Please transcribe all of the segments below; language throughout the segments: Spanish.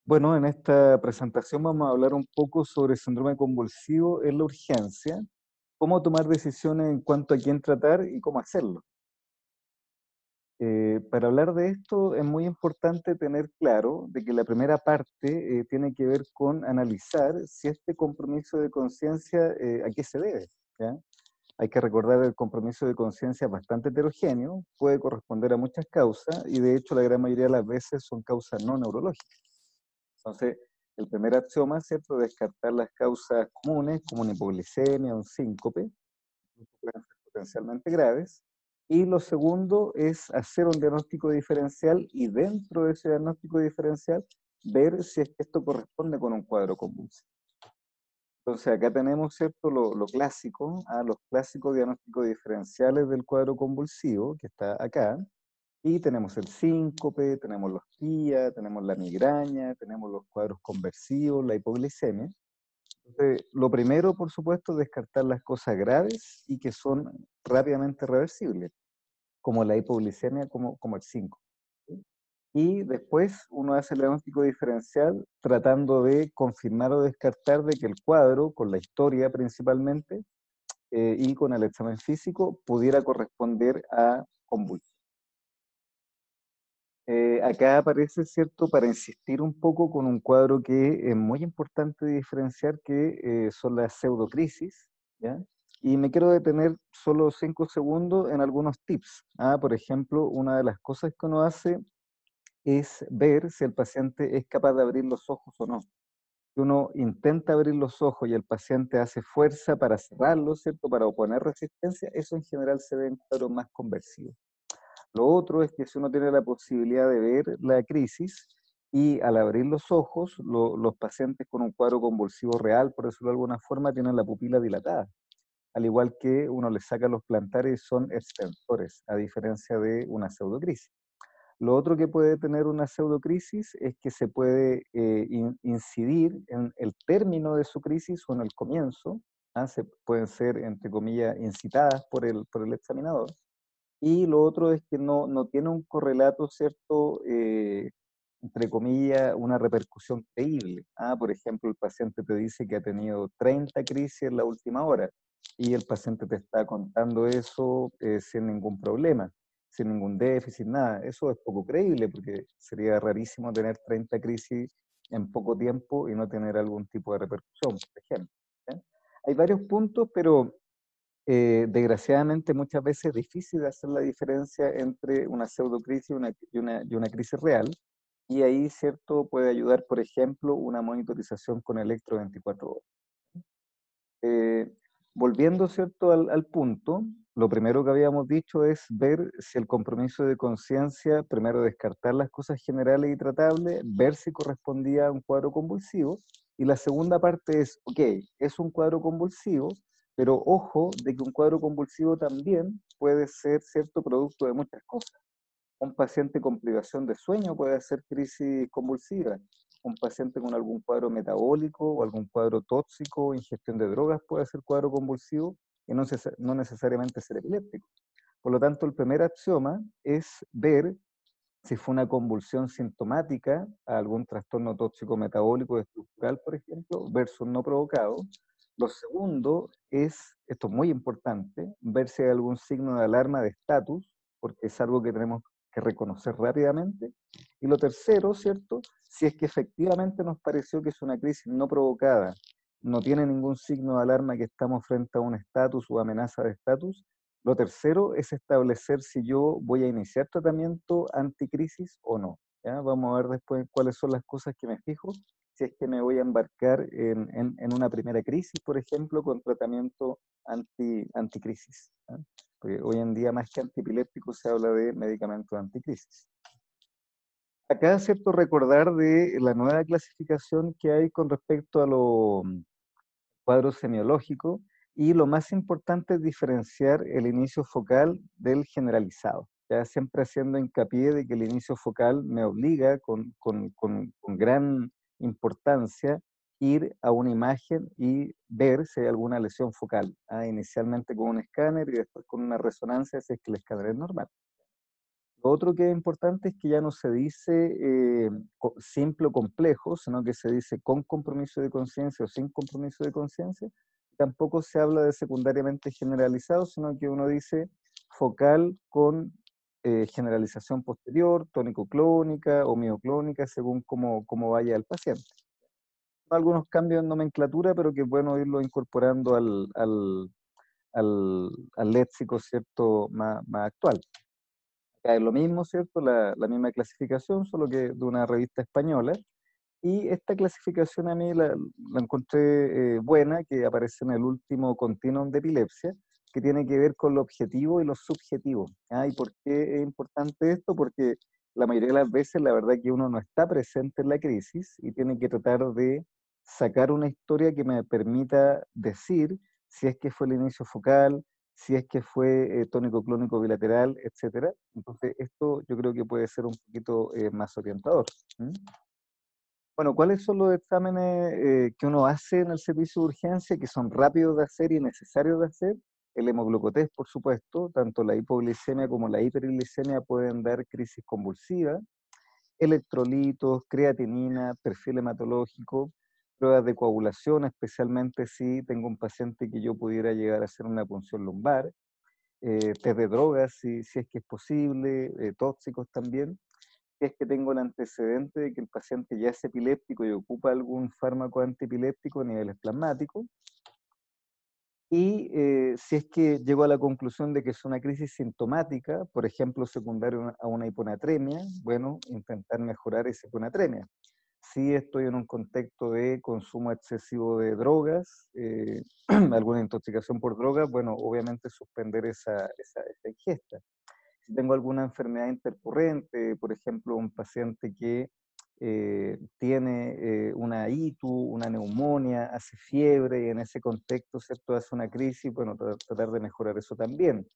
Bueno, en esta presentación vamos a hablar un poco sobre síndrome convulsivo en la urgencia, cómo tomar decisiones en cuanto a quién tratar y cómo hacerlo. Para hablar de esto es muy importante tener claro de que la primera parte tiene que ver con analizar si este compromiso de conciencia a qué se debe, ¿ya? Hay que recordar que el compromiso de conciencia es bastante heterogéneo, puede corresponder a muchas causas y de hecho la gran mayoría de las veces son causas no neurológicas. Entonces, el primer axioma, ¿cierto? Descartar las causas comunes, como una hipoglicemia, un síncope, que pueden ser potencialmente graves. Y lo segundo es hacer un diagnóstico diferencial y dentro de ese diagnóstico diferencial ver si es que esto corresponde con un cuadro convulsivo. Entonces acá tenemos, ¿cierto? Lo clásico, los clásicos diagnósticos diferenciales del cuadro convulsivo, que está acá, y tenemos el síncope, tenemos los TIA, tenemos la migraña, tenemos los cuadros conversivos, la hipoglicemia. Entonces, lo primero, por supuesto, es descartar las cosas graves y que son rápidamente reversibles, como la hipoglicemia, como el síncope. ¿Sí? Y después uno hace el diagnóstico diferencial tratando de confirmar o descartar de que el cuadro, con la historia principalmente, y con el examen físico, pudiera corresponder a convulsión. Acá aparece, ¿cierto?, para insistir un poco con un cuadro que es muy importante diferenciar, que son las pseudocrisis, ¿ya? Y me quiero detener solo 5 segundos en algunos tips. Por ejemplo, una de las cosas que uno hace es ver si el paciente es capaz de abrir los ojos o no. Si uno intenta abrir los ojos y el paciente hace fuerza para cerrarlos, ¿cierto?, para oponer resistencia, eso en general se ve en cuadros más conversivos. Lo otro es que si uno tiene la posibilidad de ver la crisis y al abrir los ojos, los pacientes con un cuadro convulsivo real, por decirlo de alguna forma, tienen la pupila dilatada, al igual que uno les saca los plantares y son extensores, a diferencia de una pseudocrisis. Lo otro que puede tener una pseudocrisis es que se puede incidir en el término de su crisis o en el comienzo, pueden ser, entre comillas, incitadas por el examinador, y lo otro es que no tiene un correlato, ¿cierto? Entre comillas, una repercusión creíble. Por ejemplo, el paciente te dice que ha tenido 30 crisis en la última hora y el paciente te está contando eso sin ningún problema, sin ningún déficit, nada. Eso es poco creíble porque sería rarísimo tener 30 crisis en poco tiempo y no tener algún tipo de repercusión, por ejemplo. ¿Ya? Hay varios puntos, pero desgraciadamente muchas veces es difícil hacer la diferencia entre una pseudocrisis y una crisis real, y ahí, ¿cierto?, puede ayudar, por ejemplo, una monitorización con electro 24 horas. Eh, Volviendo, ¿cierto?, al punto, lo primero que habíamos dicho es ver si el compromiso de conciencia, primero descartar las cosas generales y tratables, ver si correspondía a un cuadro convulsivo, y la segunda parte es, ok, es un cuadro convulsivo, pero ojo de que un cuadro convulsivo también puede ser, ¿cierto?, producto de muchas cosas. Un paciente con privación de sueño puede hacer crisis convulsiva. Un paciente con algún cuadro metabólico o algún cuadro tóxico, ingestión de drogas, puede hacer cuadro convulsivo y no necesariamente ser epiléptico. Por lo tanto, el primer axioma es ver si fue una convulsión sintomática a algún trastorno tóxico metabólico estructural, por ejemplo, versus no provocado. Lo segundo es, esto es muy importante, ver si hay algún signo de alarma de estatus, porque es algo que tenemos que reconocer rápidamente. Y lo tercero, ¿cierto? Si es que efectivamente nos pareció que es una crisis no provocada, no tiene ningún signo de alarma que estamos frente a un estatus o amenaza de estatus. Lo tercero es establecer si yo voy a iniciar tratamiento anticrisis o no. ¿Ya? Vamos a ver después cuáles son las cosas que me fijo, si es que me voy a embarcar en una primera crisis, por ejemplo, con tratamiento anticrisis. ¿Ya? Porque hoy en día más que antiepiléptico se habla de medicamentos anticrisis. Acá es cierto recordar de la nueva clasificación que hay con respecto a los cuadros semiológicos, y lo más importante es diferenciar el inicio focal del generalizado. Ya siempre haciendo hincapié de que el inicio focal me obliga con gran importancia ir a una imagen y ver si hay alguna lesión focal, inicialmente con un escáner y después con una resonancia si es que el escáner es normal. Lo otro que es importante es que ya no se dice simple o complejo, sino que se dice con compromiso de conciencia o sin compromiso de conciencia. Tampoco se habla de secundariamente generalizado, sino que uno dice focal con generalización posterior, tónico-clónica o mioclónica, según cómo vaya el paciente. Algunos cambios en nomenclatura, pero que es bueno irlo incorporando al léxico, ¿cierto?, más actual. Acá es lo mismo, ¿cierto? La misma clasificación, solo que de una revista española. Y esta clasificación a mí la encontré buena, que aparece en el último Continuum de Epilepsia, que tiene que ver con lo objetivo y lo subjetivo. ¿Ah? ¿Y por qué es importante esto? Porque la mayoría de las veces la verdad que uno no está presente en la crisis y tiene que tratar de sacar una historia que me permita decir si es que fue el inicio focal, si es que fue tónico clónico bilateral, etcétera. Entonces, esto yo creo que puede ser un poquito más orientador. ¿Mm? Bueno, ¿cuáles son los exámenes que uno hace en el servicio de urgencia que son rápidos de hacer y necesarios de hacer? El hemoglucotés, por supuesto, tanto la hipoglicemia como la hiperglicemia pueden dar crisis convulsiva, electrolitos, creatinina, perfil hematológico, pruebas de coagulación, especialmente si tengo un paciente que yo pudiera llegar a hacer una punción lumbar, test de drogas, si es que es posible, tóxicos también. Si es que tengo el antecedente de que el paciente ya es epiléptico y ocupa algún fármaco antiepiléptico a niveles plasmáticos, y si es que llego a la conclusión de que es una crisis sintomática, por ejemplo, secundaria a una hiponatremia, bueno, intentar mejorar esa hiponatremia. Si estoy en un contexto de consumo excesivo de drogas, alguna intoxicación por drogas, bueno, obviamente suspender esa ingesta. Si tengo alguna enfermedad intercurrente, por ejemplo, un paciente que tiene una ITU, una neumonía, hace fiebre y en ese contexto, ¿cierto?, hace una crisis, bueno, tratar de mejorar eso también.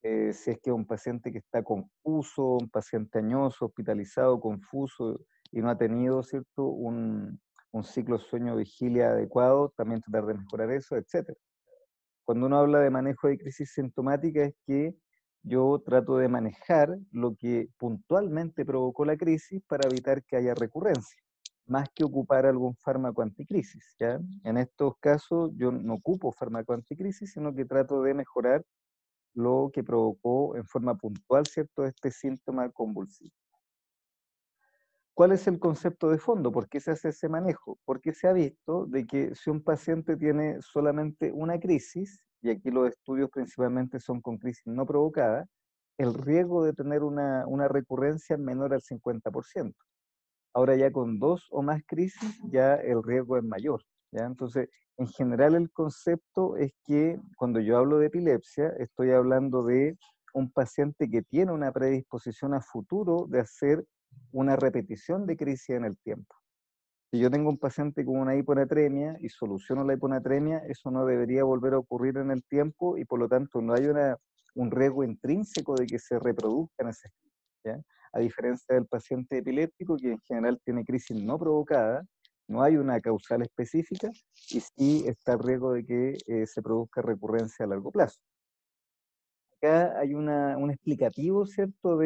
Si es que es un paciente que está confuso, un paciente añoso, hospitalizado, confuso y no ha tenido, ¿cierto?, un ciclo sueño-vigilia adecuado, también tratar de mejorar eso, etcétera. Cuando uno habla de manejo de crisis sintomática es que yo trato de manejar lo que puntualmente provocó la crisis para evitar que haya recurrencia, más que ocupar algún fármaco anticrisis, ¿ya? En estos casos yo no ocupo fármaco anticrisis, sino que trato de mejorar lo que provocó en forma puntual, ¿cierto?, este síntoma convulsivo. ¿Cuál es el concepto de fondo? ¿Por qué se hace ese manejo? Porque se ha visto de que si un paciente tiene solamente una crisis, y aquí los estudios principalmente son con crisis no provocada, el riesgo de tener una recurrencia es menor al 50%. Ahora ya con dos o más crisis ya el riesgo es mayor, ¿ya? Entonces, en general el concepto es que cuando yo hablo de epilepsia, estoy hablando de un paciente que tiene una predisposición a futuro de hacer una repetición de crisis en el tiempo. Si yo tengo un paciente con una hiponatremia y soluciono la hiponatremia, eso no debería volver a ocurrir en el tiempo y por lo tanto no hay un riesgo intrínseco de que se reproduzcan esas crisis, ¿ya? A diferencia del paciente epiléptico que en general tiene crisis no provocada, no hay una causal específica y sí está el riesgo de que se produzca recurrencia a largo plazo. Acá hay un explicativo, ¿cierto?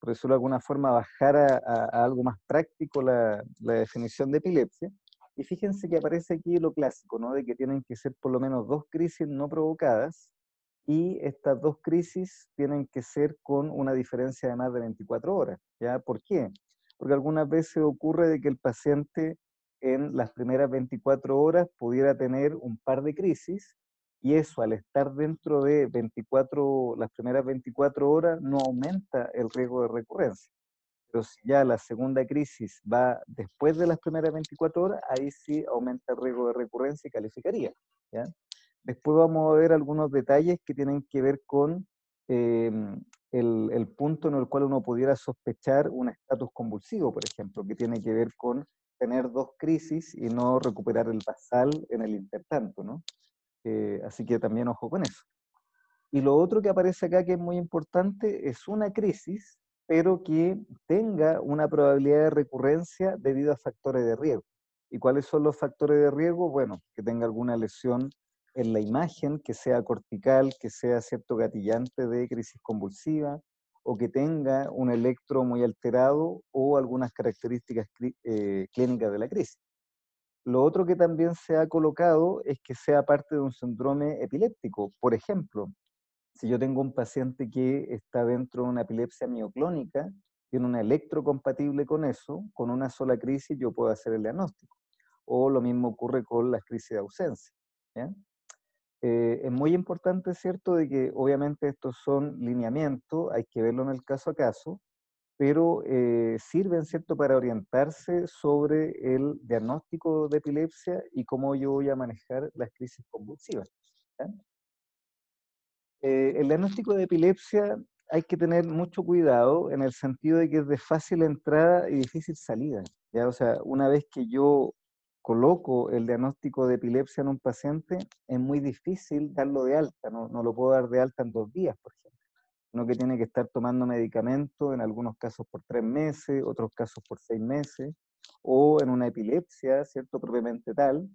Por decirlo de alguna forma, bajar a algo más práctico la definición de epilepsia. Y fíjense que aparece aquí lo clásico, ¿no? De que tienen que ser por lo menos dos crisis no provocadas y estas dos crisis tienen que ser con una diferencia de más de 24 horas, ¿ya? ¿Por qué? Porque algunas veces ocurre de que el paciente en las primeras 24 horas pudiera tener un par de crisis y eso, al estar dentro de las primeras 24 horas, no aumenta el riesgo de recurrencia. Pero si ya la segunda crisis va después de las primeras 24 horas, ahí sí aumenta el riesgo de recurrencia y calificaría, ¿ya? Después vamos a ver algunos detalles que tienen que ver con eh, el punto en el cual uno pudiera sospechar un estatus convulsivo, por ejemplo, que tiene que ver con tener dos crisis y no recuperar el basal en el intertanto, ¿no? Así que también ojo con eso. Y lo otro que aparece acá que es muy importante es una crisis, pero que tenga una probabilidad de recurrencia debido a factores de riesgo. ¿Y cuáles son los factores de riesgo? Bueno, que tenga alguna lesión en la imagen, que sea cortical, que sea cierto gatillante de crisis convulsiva, o que tenga un electro muy alterado o algunas características clínicas de la crisis. Lo otro que también se ha colocado es que sea parte de un síndrome epiléptico. Por ejemplo, si yo tengo un paciente que está dentro de una epilepsia mioclónica, tiene una electrocompatible con eso, con una sola crisis yo puedo hacer el diagnóstico. O lo mismo ocurre con las crisis de ausencia. ¿Ya? Es muy importante, ¿cierto?, de que obviamente estos son lineamientos, hay que verlo en el caso a caso, pero sirven, ¿cierto?, para orientarse sobre el diagnóstico de epilepsia y cómo yo voy a manejar las crisis convulsivas. ¿Ya? El diagnóstico de epilepsia hay que tener mucho cuidado en el sentido de que es de fácil entrada y difícil salida. ¿Ya? O sea, una vez que yo coloco el diagnóstico de epilepsia en un paciente, es muy difícil darlo de alta, no lo puedo dar de alta en 2 días, por ejemplo. Uno que tiene que estar tomando medicamentos, en algunos casos por 3 meses, otros casos por 6 meses, o en una epilepsia, ¿cierto? Propiamente tal,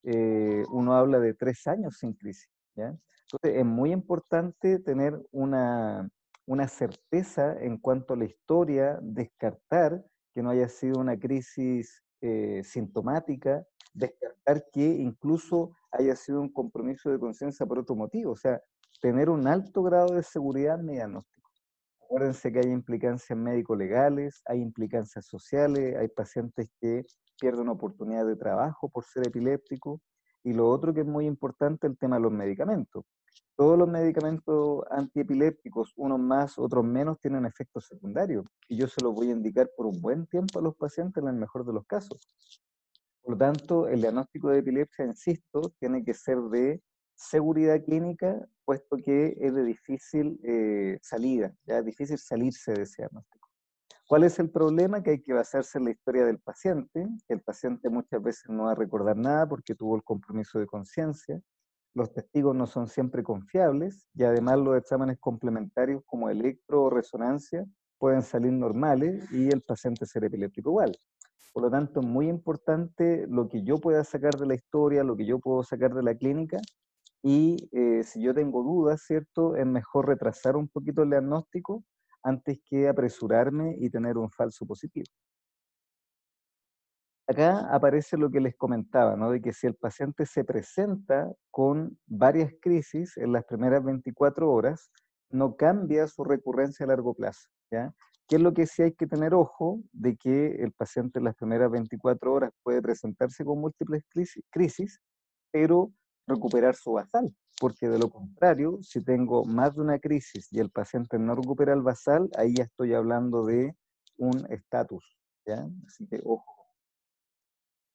uno habla de 3 años sin crisis, ¿ya? Entonces es muy importante tener una certeza en cuanto a la historia, descartar que no haya sido una crisis sintomática, descartar que incluso haya sido un compromiso de conciencia por otro motivo, o sea, tener un alto grado de seguridad en mi diagnóstico. Acuérdense que hay implicancias médico-legales, hay implicancias sociales, hay pacientes que pierden oportunidades de trabajo por ser epilépticos. Y lo otro que es muy importante, el tema de los medicamentos. Todos los medicamentos antiepilépticos, unos más, otros menos, tienen efectos secundarios. Y yo se los voy a indicar por un buen tiempo a los pacientes en el mejor de los casos. Por lo tanto, el diagnóstico de epilepsia, insisto, tiene que ser de seguridad clínica, puesto que es de difícil salida, ya es difícil salirse de ese diagnóstico. ¿Cuál es el problema? Que hay que basarse en la historia del paciente, que el paciente muchas veces no va a recordar nada porque tuvo el compromiso de conciencia, los testigos no son siempre confiables y además los exámenes complementarios como electro o resonancia pueden salir normales y el paciente ser epiléptico igual. Por lo tanto, es muy importante lo que yo pueda sacar de la historia, lo que yo puedo sacar de la clínica, y si yo tengo dudas, ¿cierto? Es mejor retrasar un poquito el diagnóstico antes que apresurarme y tener un falso positivo. Acá aparece lo que les comentaba, ¿no? De que si el paciente se presenta con varias crisis en las primeras 24 horas, no cambia su recurrencia a largo plazo, ¿ya? ¿Qué es lo que sí hay que tener ojo? De que el paciente en las primeras 24 horas puede presentarse con múltiples crisis, pero recuperar su basal, porque de lo contrario, si tengo más de una crisis y el paciente no recupera el basal, ahí ya estoy hablando de un estatus, ¿ya? Así que ojo.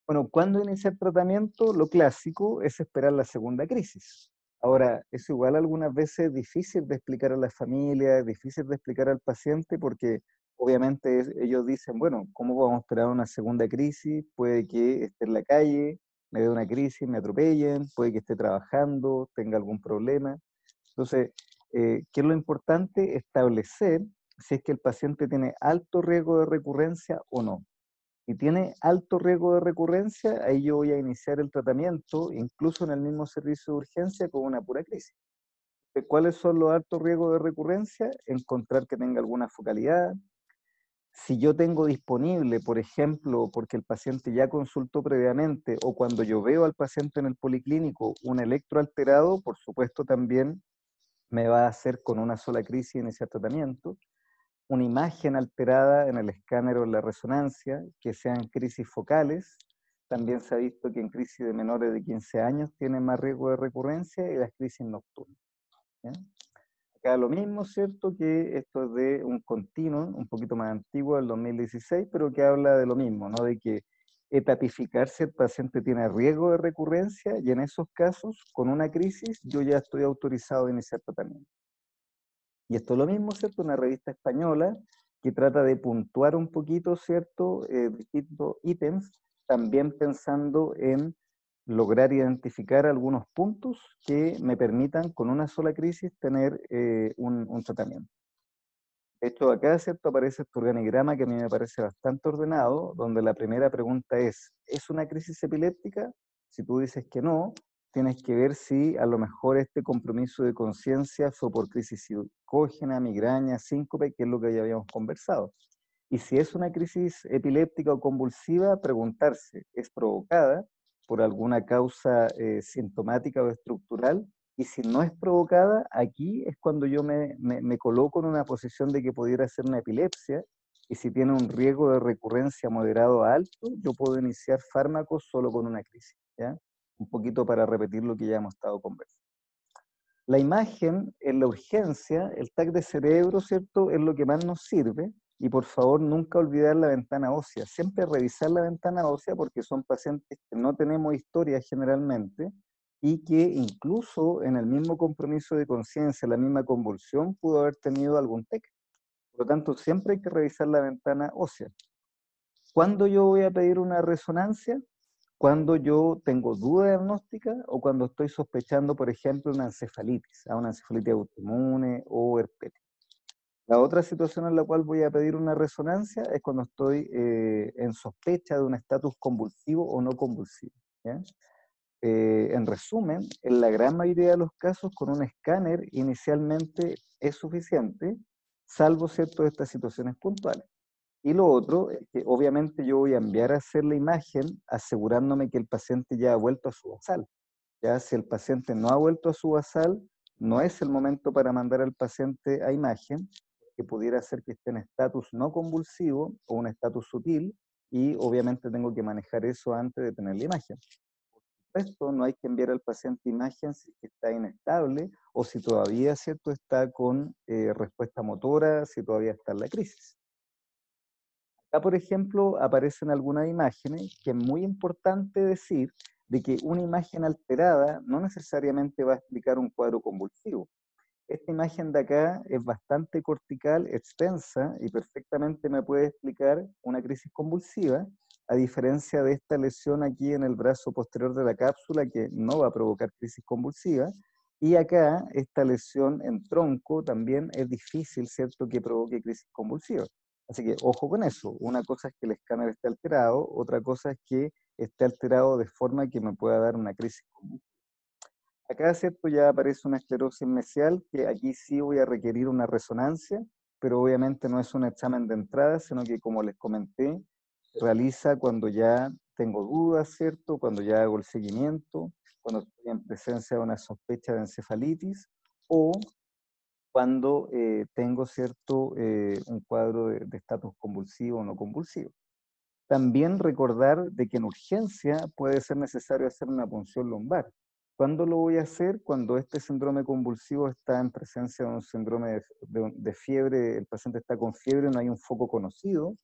Bueno, ¿cuándo iniciar tratamiento? Lo clásico es esperar la segunda crisis. Ahora, es igual algunas veces difícil de explicar a la familia, difícil de explicar al paciente, porque obviamente ellos dicen, bueno, ¿cómo vamos a esperar una segunda crisis? Puede que esté en la calle, me dé una crisis, me atropellen, puede que esté trabajando, tenga algún problema. Entonces, ¿qué es lo importante? Establecer si es que el paciente tiene alto riesgo de recurrencia o no. Si tiene alto riesgo de recurrencia, ahí yo voy a iniciar el tratamiento, incluso en el mismo servicio de urgencia, con una pura crisis. ¿Cuáles son los altos riesgos de recurrencia? Encontrar que tenga alguna focalidad. Si yo tengo disponible, por ejemplo, porque el paciente ya consultó previamente, o cuando yo veo al paciente en el policlínico un electro alterado, por supuesto también me va a hacer con una sola crisis iniciar tratamiento. Una imagen alterada en el escáner o en la resonancia, que sean crisis focales. También se ha visto que en crisis de menores de 15 años tienen más riesgo de recurrencia y las crisis nocturnas. ¿Ya? Acá lo mismo, ¿cierto? Que esto es de un continuum, un poquito más antiguo, del 2016, pero que habla de lo mismo, ¿no? De que etapificar si el paciente tiene riesgo de recurrencia y en esos casos, con una crisis, yo ya estoy autorizado a iniciar tratamiento. Y esto es lo mismo, ¿cierto? Una revista española que trata de puntuar un poquito, ¿cierto? Distintos ítems, también pensando en lograr identificar algunos puntos que me permitan con una sola crisis tener un tratamiento. De hecho, acá, ¿cierto? Aparece este organigrama que a mí me parece bastante ordenado, donde la primera pregunta ¿es una crisis epiléptica? Si tú dices que no, tienes que ver si a lo mejor este compromiso de conciencia fue por crisis psicógena, migraña, síncope, que es lo que ya habíamos conversado. Y si es una crisis epiléptica o convulsiva, preguntarse, ¿es provocada por alguna causa sintomática o estructural? Y si no es provocada, aquí es cuando yo me coloco en una posición de que pudiera ser una epilepsia, y si tiene un riesgo de recurrencia moderado a alto, yo puedo iniciar fármacos solo con una crisis, ¿ya? Un poquito para repetir lo que ya hemos estado conversando. La imagen en la urgencia, el TAC de cerebro, ¿cierto? Es lo que más nos sirve. Y por favor, nunca olvidar la ventana ósea. Siempre revisar la ventana ósea porque son pacientes que no tenemos historia generalmente y que incluso en el mismo compromiso de conciencia, la misma convulsión, pudo haber tenido algún TEC. Por lo tanto, siempre hay que revisar la ventana ósea. ¿Cuándo yo voy a pedir una resonancia? Cuando yo tengo duda diagnóstica o cuando estoy sospechando, por ejemplo, una encefalitis autoinmune o herpética. La otra situación en la cual voy a pedir una resonancia es cuando estoy en sospecha de un estatus convulsivo o no convulsivo, ¿ya? En resumen, en la gran mayoría de los casos, con un escáner inicialmente es suficiente, salvo ciertas de estas situaciones puntuales. Y lo otro es que obviamente yo voy a enviar a hacer la imagen asegurándome que el paciente ya ha vuelto a su basal. Ya si el paciente no ha vuelto a su basal, no es el momento para mandar al paciente a imagen, que pudiera ser que esté en estatus no convulsivo o un estatus sutil, y obviamente tengo que manejar eso antes de tener la imagen. Por supuesto, no hay que enviar al paciente imagen si está inestable o si todavía, ¿cierto?, está con respuesta motora, si todavía está en la crisis. Acá, por ejemplo, aparecen algunas imágenes que es muy importante decir de que una imagen alterada no necesariamente va a explicar un cuadro convulsivo. Esta imagen de acá es bastante cortical, extensa y perfectamente me puede explicar una crisis convulsiva, a diferencia de esta lesión aquí en el brazo posterior de la cápsula que no va a provocar crisis convulsiva. Y acá esta lesión en tronco también es difícil, ¿cierto?, que provoque crisis convulsiva. Así que ojo con eso. Una cosa es que el escáner esté alterado, otra cosa es que esté alterado de forma que me pueda dar una crisis convulsiva. Acá, ¿cierto?, ya aparece una esclerosis mesial, que aquí sí voy a requerir una resonancia, pero obviamente no es un examen de entrada, sino que, como les comenté, se realiza cuando ya tengo dudas, ¿cierto?, cuando ya hago el seguimiento, cuando estoy en presencia de una sospecha de encefalitis, o cuando tengo, ¿cierto?, un cuadro de estatus convulsivo o no convulsivo. También recordar de que en urgencia puede ser necesario hacer una punción lumbar. ¿Cuándo lo voy a hacer? Cuando este síndrome convulsivo está en presencia de un síndrome de fiebre, el paciente está con fiebre, no hay un foco conocido,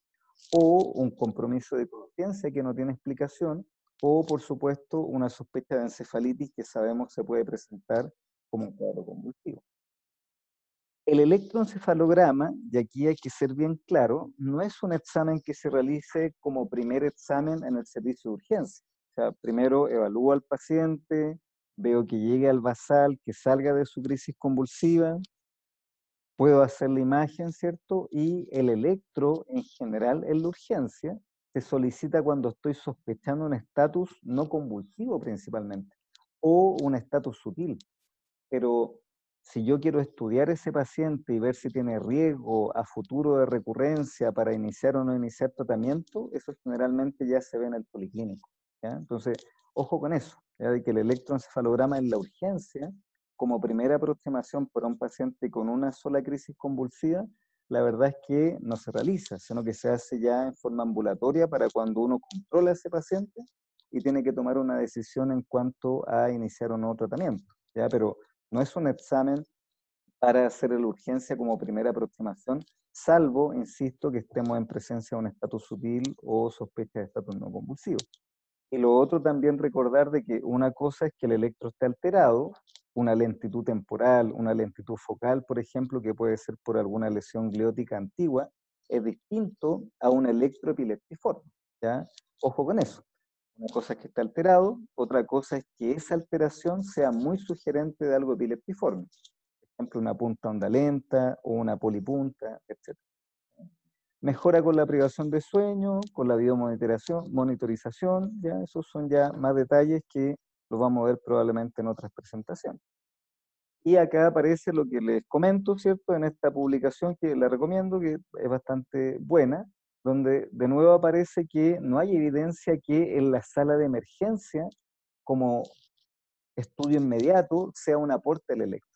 o un compromiso de conciencia que no tiene explicación, o por supuesto una sospecha de encefalitis que sabemos se puede presentar como un cuadro convulsivo. El electroencefalograma, y aquí hay que ser bien claro, no es un examen que se realice como primer examen en el servicio de urgencia. O sea, primero evalúo al paciente, veo que llegue al basal, que salga de su crisis convulsiva, puedo hacer la imagen, ¿cierto? Y el electro, en general, en la urgencia, se solicita cuando estoy sospechando un estatus no convulsivo principalmente, o un estatus sutil. Pero si yo quiero estudiar ese paciente y ver si tiene riesgo a futuro de recurrencia para iniciar o no iniciar tratamiento, eso generalmente ya se ve en el policlínico, ¿ya? Entonces, ojo con eso, ¿ya? De que el electroencefalograma en la urgencia, como primera aproximación para un paciente con una sola crisis convulsiva, la verdad es que no se realiza, sino que se hace ya en forma ambulatoria para cuando uno controla a ese paciente y tiene que tomar una decisión en cuanto a iniciar o no tratamiento, ¿ya? Pero no es un examen para hacer la urgencia como primera aproximación, salvo, insisto, que estemos en presencia de un estatus sutil o sospecha de estatus no convulsivo. Y lo otro también recordar de que una cosa es que el electro esté alterado, una lentitud temporal, una lentitud focal, por ejemplo, que puede ser por alguna lesión gliótica antigua, es distinto a un electroepileptiforme, ¿ya? Ojo con eso. Una cosa es que esté alterado, otra cosa es que esa alteración sea muy sugerente de algo epileptiforme. Por ejemplo, una punta onda lenta o una polipunta, etc. Mejora con la privación de sueño, con la videomonitorización, monitorización, ya esos son ya más detalles que lo vamos a ver probablemente en otras presentaciones. Y acá aparece lo que les comento, ¿cierto? En esta publicación que la recomiendo, que es bastante buena, donde de nuevo aparece que no hay evidencia que en la sala de emergencia, como estudio inmediato, sea un aporte del electro,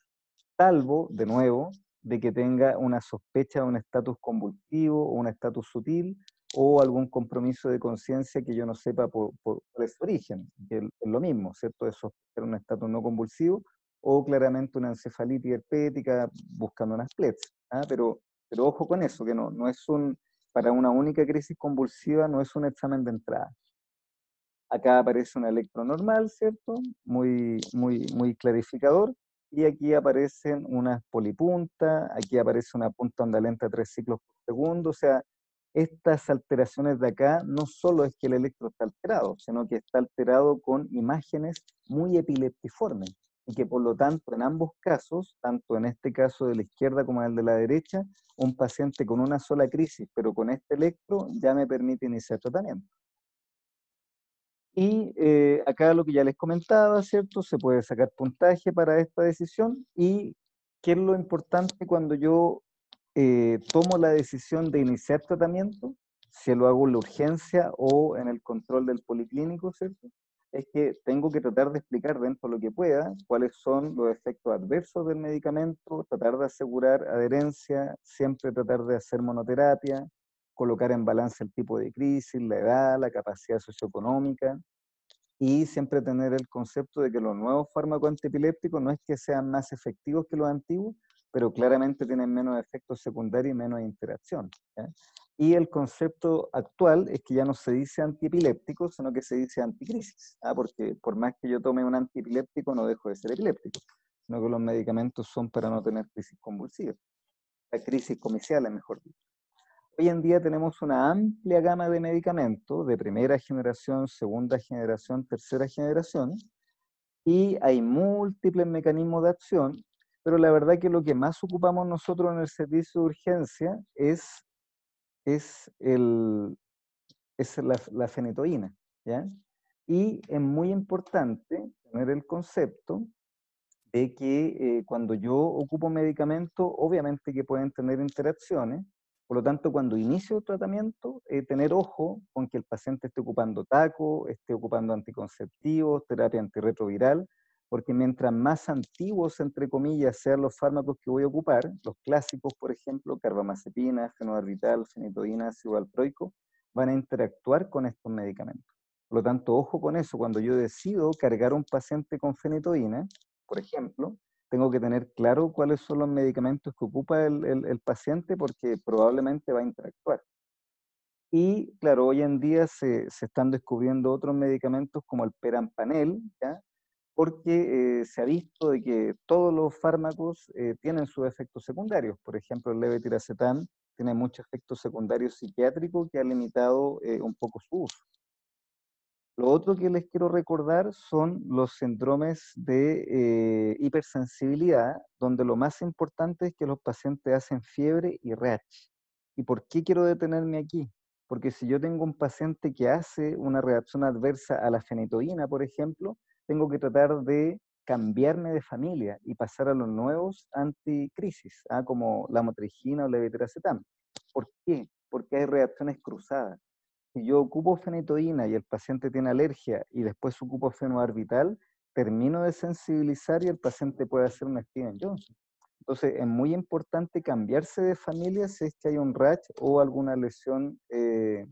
salvo, de nuevo, de que tenga una sospecha de un estatus convulsivo o un estatus sutil o algún compromiso de conciencia que yo no sepa cuál es su origen, que es lo mismo, ¿cierto? De sospechar un estatus no convulsivo o claramente una encefalitis herpética buscando unas plets. ¿Ah? Pero ojo con eso, que no es para una única crisis convulsiva no es un examen de entrada. Acá aparece un electro normal, ¿cierto? Muy clarificador. Y aquí aparecen unas polipuntas, aquí aparece una punta onda lenta a 3 ciclos por segundo. O sea, estas alteraciones de acá no solo es que el electro está alterado, sino que está alterado con imágenes muy epileptiformes. Y que por lo tanto, en ambos casos, tanto en este caso de la izquierda como en el de la derecha, un paciente con una sola crisis, pero con este electro, ya me permite iniciar tratamiento. Y acá lo que ya les comentaba, ¿cierto? Se puede sacar puntaje para esta decisión y qué es lo importante cuando yo tomo la decisión de iniciar tratamiento, si lo hago en la urgencia o en el control del policlínico, ¿cierto? Es que tengo que tratar de explicar dentro de lo que pueda cuáles son los efectos adversos del medicamento, tratar de asegurar adherencia, siempre tratar de hacer monoterapia, colocar en balance el tipo de crisis, la edad, la capacidad socioeconómica, y siempre tener el concepto de que los nuevos fármacos antiepilépticos no es que sean más efectivos que los antiguos, pero claramente tienen menos efectos secundarios y menos interacción. ¿Ya? Y el concepto actual es que ya no se dice antiepiléptico, sino que se dice anticrisis, ¿ah? Porque por más que yo tome un antiepiléptico, no dejo de ser epiléptico, sino que los medicamentos son para no tener crisis convulsivas, la crisis comiciales, mejor dicho. Hoy en día tenemos una amplia gama de medicamentos de primera generación, segunda generación, tercera generación, y hay múltiples mecanismos de acción, pero la verdad que lo que más ocupamos nosotros en el servicio de urgencia es, el, es la fenitoína, ¿ya? Y es muy importante tener el concepto de que cuando yo ocupo medicamentos, obviamente que pueden tener interacciones, por lo tanto, cuando inicio el tratamiento, tener ojo con que el paciente esté ocupando taco, esté ocupando anticonceptivos, terapia antirretroviral, porque mientras más antiguos, entre comillas, sean los fármacos que voy a ocupar, los clásicos, por ejemplo, carbamazepina, fenobarbital, fenitoína, ácido valproico, van a interactuar con estos medicamentos. Por lo tanto, ojo con eso, cuando yo decido cargar a un paciente con fenitoína, por ejemplo, tengo que tener claro cuáles son los medicamentos que ocupa el paciente porque probablemente va a interactuar. Y claro, hoy en día se están descubriendo otros medicamentos como el perampanel, ¿ya? Porque se ha visto de que todos los fármacos tienen sus efectos secundarios. Por ejemplo, el levetiracetam tiene muchos efectos secundarios psiquiátricos que ha limitado un poco su uso. Lo otro que les quiero recordar son los síndromes de hipersensibilidad, donde lo más importante es que los pacientes hacen fiebre y rash. ¿Y por qué quiero detenerme aquí? Porque si yo tengo un paciente que hace una reacción adversa a la fenitoína, por ejemplo, tengo que tratar de cambiarme de familia y pasar a los nuevos anticrisis, ¿ah? Como la motrigina o la levetiracetam. ¿Por qué? Porque hay reacciones cruzadas. Si yo ocupo fenitoína y el paciente tiene alergia y después ocupo fenobarbital, termino de sensibilizar y el paciente puede hacer un Steven Johnson. Entonces, es muy importante cambiarse de familia si es que hay un rash o alguna lesión de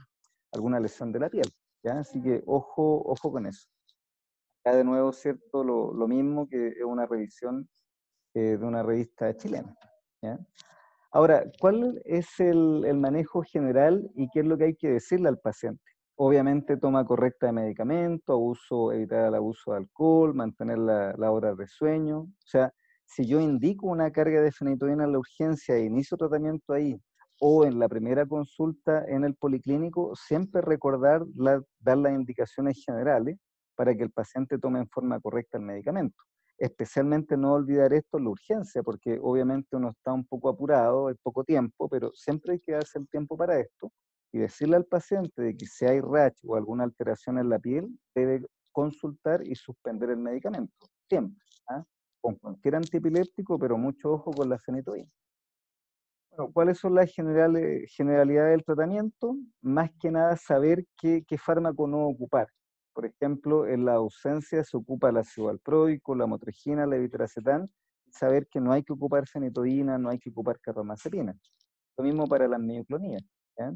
la piel, ¿ya? Así que ojo con eso. Acá de nuevo, ¿cierto? Lo mismo que es una revisión de una revista chilena, ¿ya? Ahora, ¿cuál es el manejo general y qué es lo que hay que decirle al paciente? Obviamente toma correcta de medicamento, evitar el abuso de alcohol, mantener la hora de sueño. O sea, si yo indico una carga de fenitoína en la urgencia e inicio tratamiento ahí, o en la primera consulta en el policlínico, siempre recordar dar las indicaciones generales para que el paciente tome en forma correcta el medicamento. Especialmente no olvidar esto en la urgencia, porque obviamente uno está un poco apurado, hay poco tiempo, pero siempre hay que darse el tiempo para esto y decirle al paciente de que si hay rash o alguna alteración en la piel, debe consultar y suspender el medicamento, siempre, ¿ah? Con cualquier antiepiléptico, pero mucho ojo con la fenitoína. Bueno, ¿cuáles son las generalidades del tratamiento? Más que nada saber qué fármaco no ocupar. Por ejemplo, en la ausencia se ocupa el ácido valproico, la motrigina, la levetiracetam, y saber que no hay que ocupar fenitoína, no hay que ocupar carbamazepina. Lo mismo para las mioclonías, ¿ya?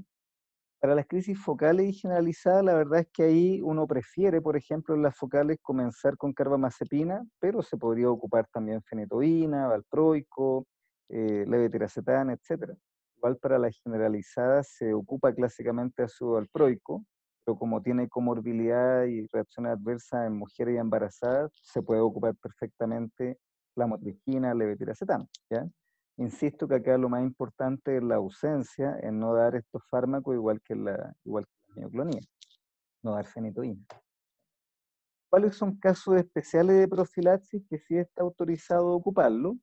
Para las crisis focales y generalizadas, la verdad es que ahí uno prefiere, por ejemplo, en las focales comenzar con carbamazepina, pero se podría ocupar también fenitoína, valproico, levetiracetam, etcétera. Igual para las generalizadas se ocupa clásicamente ácido valproico, pero como tiene comorbilidad y reacciones adversas en mujeres y embarazadas, se puede ocupar perfectamente la motrigina, levetiracetam, ¿ya? Insisto que acá lo más importante es la ausencia, en no dar estos fármacos igual que la mioclonía, no dar fenitoína. ¿Cuáles son casos especiales de profilaxis que sí está autorizado ocuparlo?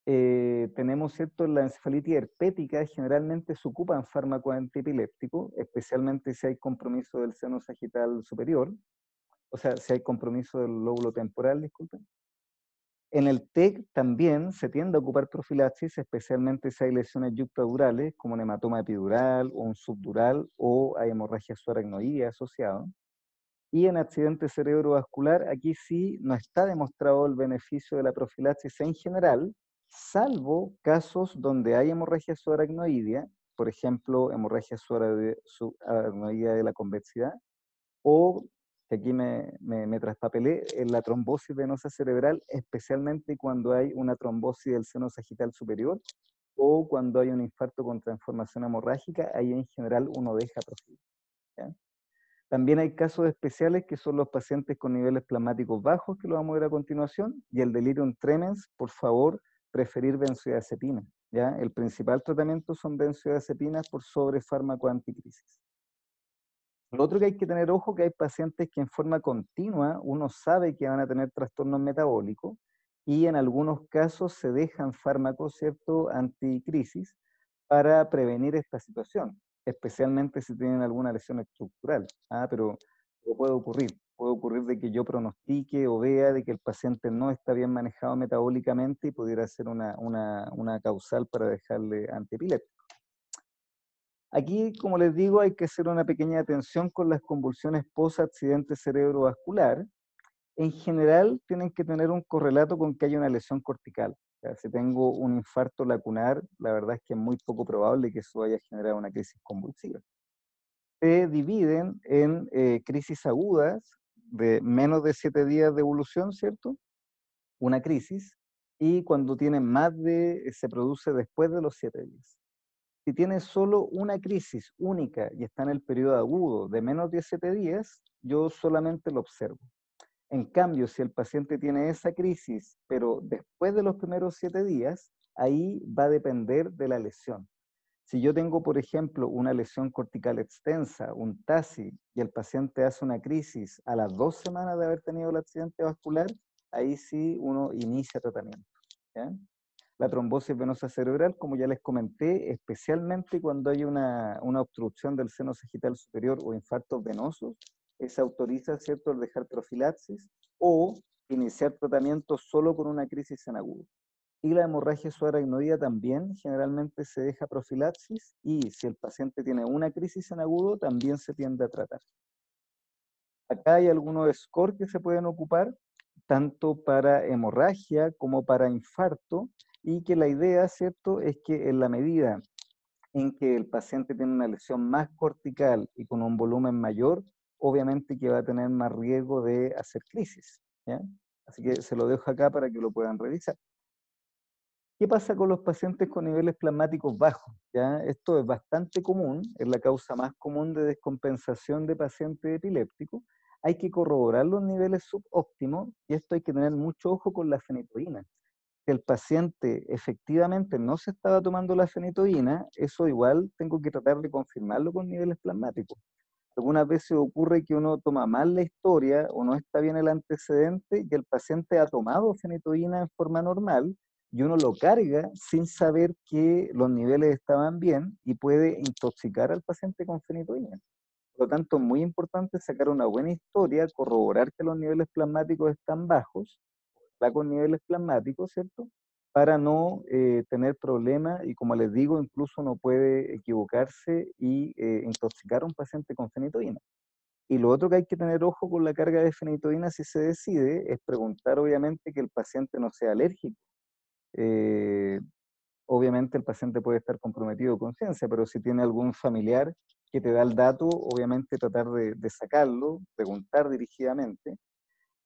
Tenemos, ¿cierto? La encefalitis herpética generalmente se ocupan fármacos antiepilépticos, especialmente si hay compromiso del seno sagital superior, o sea, si hay compromiso del lóbulo temporal, disculpen. En el TEC también se tiende a ocupar profilaxis, especialmente si hay lesiones yuctadurales, como un hematoma epidural o un subdural, o hay hemorragia subaracnoidea asociada. Y en accidente cerebrovascular, aquí sí no está demostrado el beneficio de la profilaxis en general, salvo casos donde hay hemorragia subaracnoidea, por ejemplo, hemorragia subaracnoidea de la convexidad, o, que aquí me traspapelé, en la trombosis venosa cerebral, especialmente cuando hay una trombosis del seno sagital superior o cuando hay un infarto con transformación hemorrágica, ahí en general uno deja profilaxis, ¿ya? También hay casos especiales que son los pacientes con niveles plasmáticos bajos, que lo vamos a ver a continuación, y el delirium tremens, por favor, preferir benzodiazepina, ¿ya? El principal tratamiento son benzodiazepinas por sobre fármaco anticrisis. Lo otro que hay que tener ojo, que hay pacientes que en forma continua uno sabe que van a tener trastornos metabólicos y en algunos casos se dejan fármacos, ¿cierto?, anticrisis para prevenir esta situación, especialmente si tienen alguna lesión estructural. Pero puede ocurrir de que yo pronostique o vea de que el paciente no está bien manejado metabólicamente y pudiera ser una causal para dejarle antiepiléptico. Aquí, como les digo, hay que hacer una pequeña atención con las convulsiones post-accidente cerebrovascular. En general, tienen que tener un correlato con que haya una lesión cortical. O sea, si tengo un infarto lacunar, la verdad es que es muy poco probable que eso vaya a generar una crisis convulsiva. Se dividen en crisis agudas de menos de 7 días de evolución, ¿cierto? Una crisis, y cuando tienen se produce después de los 7 días. Si tiene solo una crisis única y está en el periodo agudo de menos de 7 días, yo solamente lo observo. En cambio, si el paciente tiene esa crisis, pero después de los primeros 7 días, ahí va a depender de la lesión. Si yo tengo, por ejemplo, una lesión cortical extensa, un TASI, y el paciente hace una crisis a las 2 semanas de haber tenido el accidente vascular, ahí sí uno inicia tratamiento, ¿ya? La trombosis venosa cerebral, como ya les comenté, especialmente cuando hay una obstrucción del seno sagital superior o infartos venosos, se autoriza, ¿cierto?, el dejar profilaxis o iniciar tratamiento solo con una crisis en agudo. Y la hemorragia subaracnoidea también generalmente se deja profilaxis y si el paciente tiene una crisis en agudo, también se tiende a tratar. Acá hay algunos scores que se pueden ocupar, tanto para hemorragia como para infarto, y que la idea, ¿cierto?, es que en la medida en que el paciente tiene una lesión más cortical y con un volumen mayor, obviamente que va a tener más riesgo de hacer crisis, ¿ya? Así que se lo dejo acá para que lo puedan revisar. ¿Qué pasa con los pacientes con niveles plasmáticos bajos? ¿Ya? Esto es bastante común, es la causa más común de descompensación de pacientes epilépticos. Hay que corroborar los niveles subóptimos y esto hay que tener mucho ojo con la fenitoína. Si el paciente efectivamente no se estaba tomando la fenitoína, eso igual tengo que tratar de confirmarlo con niveles plasmáticos. Algunas veces ocurre que uno toma mal la historia o no está bien el antecedente y el paciente ha tomado fenitoína en forma normal y uno lo carga sin saber que los niveles estaban bien y puede intoxicar al paciente con fenitoína. Por lo tanto, es muy importante sacar una buena historia, corroborar que los niveles plasmáticos están bajos, está con niveles plasmáticos, ¿cierto? Para no tener problemas y como les digo, incluso uno puede equivocarse y intoxicar a un paciente con fenitoína. Y lo otro que hay que tener ojo con la carga de fenitoína si se decide es preguntar obviamente que el paciente no sea alérgico. Eh, Obviamente el paciente puede estar comprometido con conciencia, pero si tiene algún familiar que te da el dato, obviamente tratar de sacarlo, preguntar dirigidamente.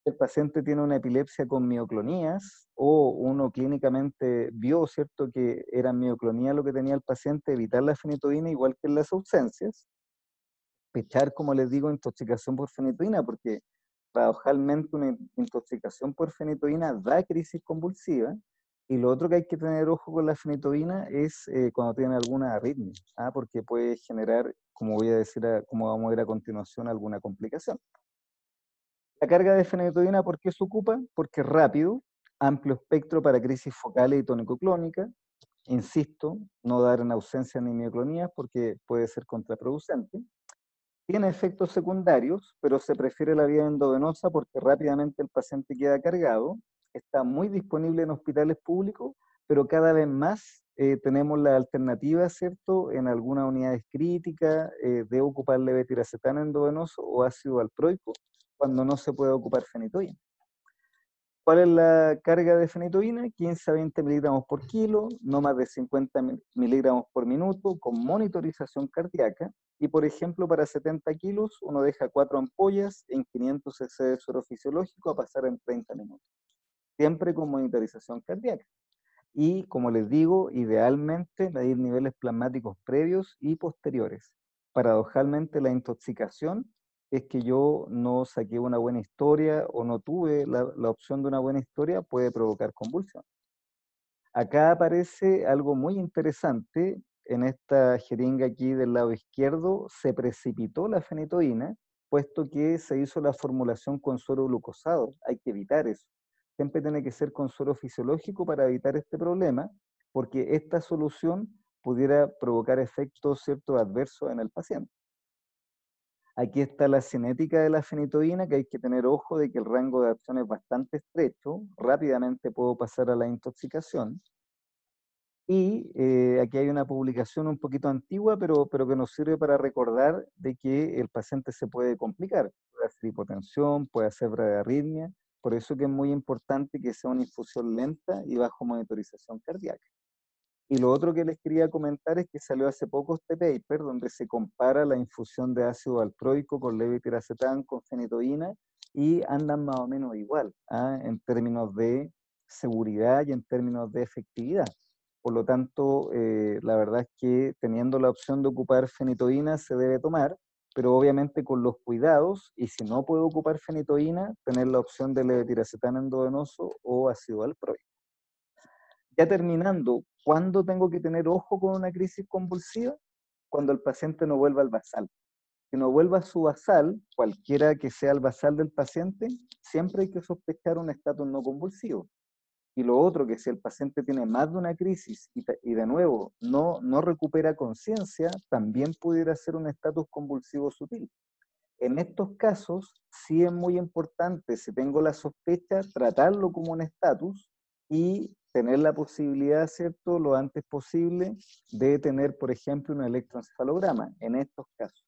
El paciente tiene una epilepsia con mioclonías o uno clínicamente vio, ¿cierto?, que era mioclonía lo que tenía el paciente, evitar la fenitoína igual que en las ausencias, pechar, como les digo, intoxicación por fenitoína, porque paradojalmente una intoxicación por fenitoína da crisis convulsiva. Y lo otro que hay que tener ojo con la fenitoína es cuando tiene alguna arritmia, porque puede generar, como voy a decir, como vamos a ver a continuación, alguna complicación. La carga de fenitoína, ¿por qué se ocupa? Porque es rápido, amplio espectro para crisis focales y tónico-clónica. Insisto, no dar en ausencia ni mioclonías porque puede ser contraproducente. Tiene efectos secundarios, pero se prefiere la vía endovenosa porque rápidamente el paciente queda cargado. Está muy disponible en hospitales públicos, pero cada vez más tenemos la alternativa, ¿cierto? En algunas unidades críticas de ocupar levetiracetam endovenoso o ácido valproico cuando no se puede ocupar fenitoína. ¿Cuál es la carga de fenitoína? 15 a 20 miligramos por kilo, no más de 50 miligramos por minuto, con monitorización cardíaca. Y por ejemplo, para 70 kilos, uno deja 4 ampollas en 500 cc de suero fisiológico a pasar en 30 minutos, siempre con monitorización cardíaca. Y como les digo, idealmente medir niveles plasmáticos previos y posteriores. Paradojalmente, la intoxicación es que yo no saqué una buena historia o no tuve la opción de una buena historia, puede provocar convulsión. Acá aparece algo muy interesante. En esta jeringa aquí del lado izquierdo se precipitó la fenitoína, puesto que se hizo la formulación con suero glucosado. Hay que evitar eso. Siempre tiene que ser con suero fisiológico para evitar este problema, porque esta solución pudiera provocar efectos ciertos adversos en el paciente. Aquí está la cinética de la fenitoína, que hay que tener ojo de que el rango de acción es bastante estrecho. Rápidamente puedo pasar a la intoxicación. Y aquí hay una publicación un poquito antigua, pero que nos sirve para recordar de que el paciente se puede complicar. Puede hacer hipotensión, puede hacer bradiarritmia. Por eso que es muy importante que sea una infusión lenta y bajo monitorización cardíaca. Y lo otro que les quería comentar es que salió hace poco este paper donde se compara la infusión de ácido valproico con levetiracetam con fenitoína y andan más o menos igual, en términos de seguridad y en términos de efectividad. Por lo tanto, la verdad es que teniendo la opción de ocupar fenitoína se debe tomar, pero obviamente con los cuidados, y si no puedo ocupar fenitoína, tener la opción de levetiracetam endovenoso o ácido valproico. Ya terminando, ¿cuándo tengo que tener ojo con una crisis convulsiva? Cuando el paciente no vuelva al basal. Si no vuelva a su basal, cualquiera que sea el basal del paciente, siempre hay que sospechar un estatus no convulsivo. Y lo otro, que si el paciente tiene más de una crisis y de nuevo no recupera conciencia, también pudiera ser un estatus convulsivo sutil. En estos casos, sí es muy importante, si tengo la sospecha, tratarlo como un estatus y tener la posibilidad, ¿cierto?, lo antes posible, de tener, por ejemplo, un electroencefalograma, en estos casos.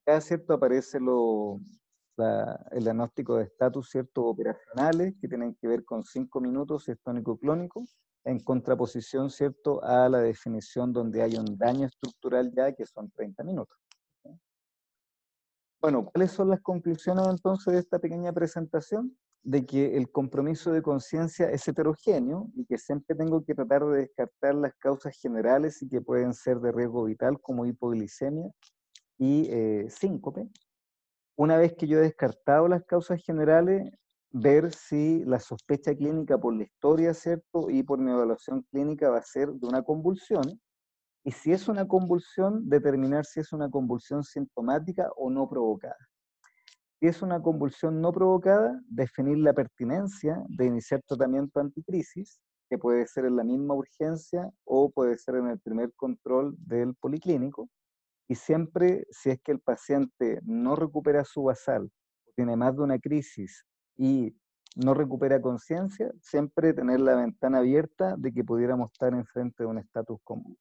Acá, ¿cierto?, aparece el diagnóstico de estatus, ¿cierto?, operacionales, que tienen que ver con 5 minutos, si es tónico-clónico, en contraposición, ¿cierto?, a la definición donde hay un daño estructural ya, que son 30 minutos. Bueno, ¿cuáles son las conclusiones entonces de esta pequeña presentación? De que el compromiso de conciencia es heterogéneo y que siempre tengo que tratar de descartar las causas generales y que pueden ser de riesgo vital como hipoglicemia y síncope. Una vez que yo he descartado las causas generales, ver si la sospecha clínica por la historia, ¿cierto? Y por mi evaluación clínica va a ser de una convulsión. Y si es una convulsión, determinar si es una convulsión sintomática o no provocada. Si es una convulsión no provocada, definir la pertinencia de iniciar tratamiento anticrisis, que puede ser en la misma urgencia o puede ser en el primer control del policlínico. Y siempre, si es que el paciente no recupera su basal, tiene más de una crisis y no recupera conciencia, siempre tener la ventana abierta de que pudiéramos estar enfrente de un estatus común.